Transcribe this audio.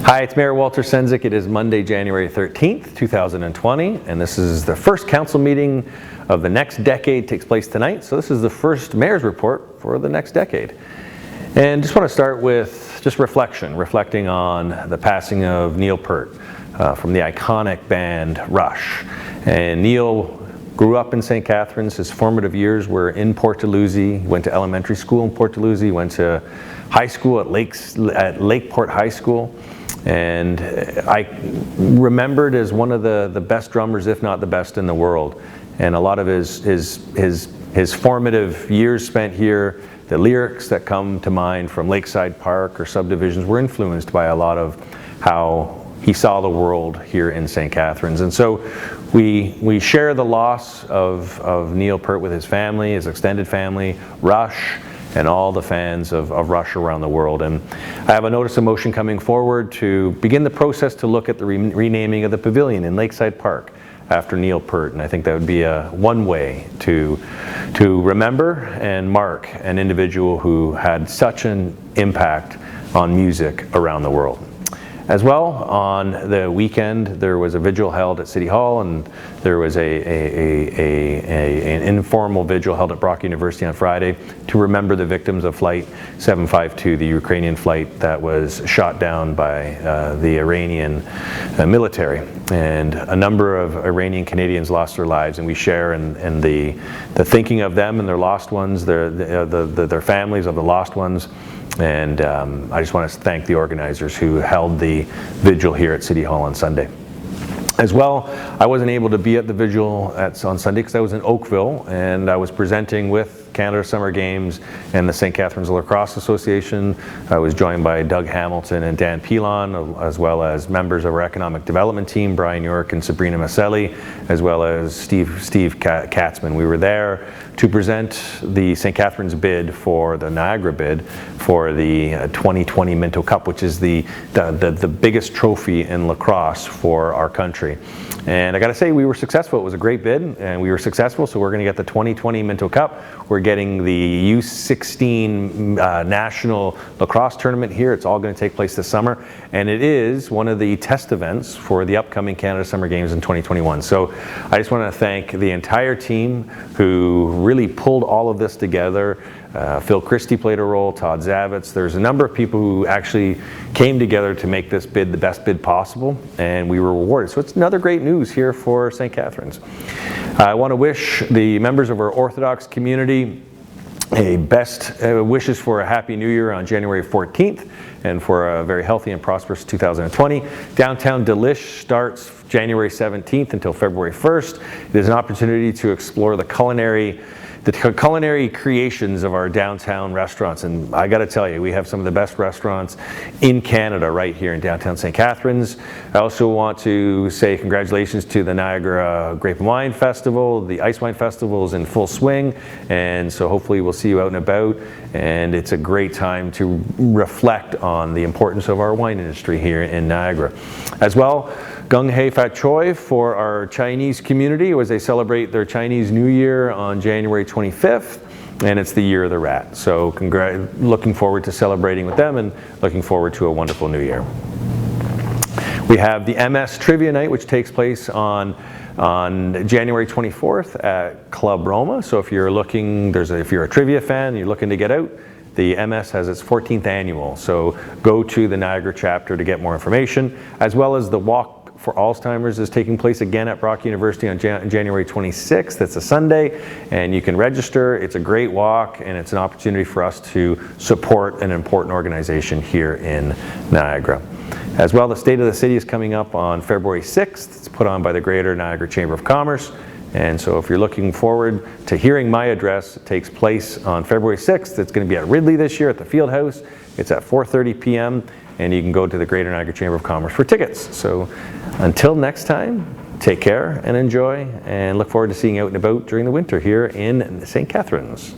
Hi, it's Mayor Walter Sendzik. It is Monday, January 13th, 2020, and this is the first council meeting of the next decade. Takes place tonight, so this is the first mayor's report for the next decade. And just want to start with just reflecting on the passing of Neil Peart from the iconic band Rush. And Neil grew up in St. Catharines. His formative years were in Port Dalhousie. He went to elementary school in Port Dalhousie, went to high school at Lakeport High School. And I remembered as one of the best drummers, if not the best in the world. And a lot of his formative years spent here, the lyrics that come to mind from Lakeside Park or Subdivisions were influenced by a lot of how he saw the world here in St. Catharines. And so we share the loss of Neil Peart with his family, his extended family, Rush, and all the fans of Rush around the world. And I have a notice of motion coming forward to begin the process to look at the renaming of the pavilion in Lakeside Park after Neil Peart. And I think that would be one way to remember and mark an individual who had such an impact on music around the world. As well, on the weekend, there was a vigil held at City Hall, and there was an informal vigil held at Brock University on Friday to remember the victims of Flight 752, the Ukrainian flight that was shot down by the Iranian military. And a number of Iranian Canadians lost their lives, and we share in the thinking of them and their lost ones, their families of the lost ones. And I just want to thank the organizers who held the vigil here at City Hall on Sunday. As well, I wasn't able to be at the vigil on Sunday because I was in Oakville, and I was presenting with Canada Summer Games and the St. Catharines Lacrosse Association. I was joined by Doug Hamilton and Dan Pilon, as well as members of our economic development team, Brian York and Sabrina Maselli, as well as Steve Katzman. We were there to present the St. Catharines bid for the Niagara bid for the 2020 Minto Cup, which is the biggest trophy in lacrosse for our country. And I got to say, we were successful. It was a great bid, and we were successful. So we're going to get the 2020 Minto Cup. We're getting the U16 National Lacrosse Tournament here. It's all going to take place this summer, and it is one of the test events for the upcoming Canada Summer Games in 2021. So I just want to thank the entire team who really pulled all of this together. Phil Christie played a role, Todd Zavitz. There's a number of people who actually came together to make this bid the best bid possible, and we were rewarded. So it's another great news here for St. Catharines. I want to wish the members of our Orthodox community a best wishes for a Happy New Year on January 14th and for a very healthy and prosperous 2020. Downtown Delish starts January 17th until February 1st. It is an opportunity to explore the culinary creations of our downtown restaurants, and I got to tell you, we have some of the best restaurants in Canada right here in downtown St. Catharines. I also want to say congratulations to the Niagara Grape and Wine Festival. The Ice Wine Festival is in full swing, and so hopefully we'll see you out and about, and it's a great time to reflect on the importance of our wine industry here in Niagara. As well, Gung Hei Fat Choi for our Chinese community as they celebrate their Chinese New Year on January 25th, and it's the Year of the Rat. So looking forward to celebrating with them and looking forward to a wonderful new year. We have the MS Trivia Night, which takes place on January 24th at Club Roma. So if you're if you're a trivia fan and you're looking to get out, the MS has its 14th annual. So go to the Niagara chapter to get more information, as well as the Walk for Alzheimer's is taking place again at Brock University on January 26th. It's a Sunday, and you can register. It's a great walk, and it's an opportunity for us to support an important organization here in Niagara. As well, the State of the City is coming up on February 6th. It's put on by the Greater Niagara Chamber of Commerce. And so if you're looking forward to hearing my address, it takes place on February 6th. It's going to be at Ridley this year at the Field House. It's at 4:30 p.m. and you can go to the Greater Niagara Chamber of Commerce for tickets. So until next time, take care and enjoy, and look forward to seeing you out and about during the winter here in St. Catharines.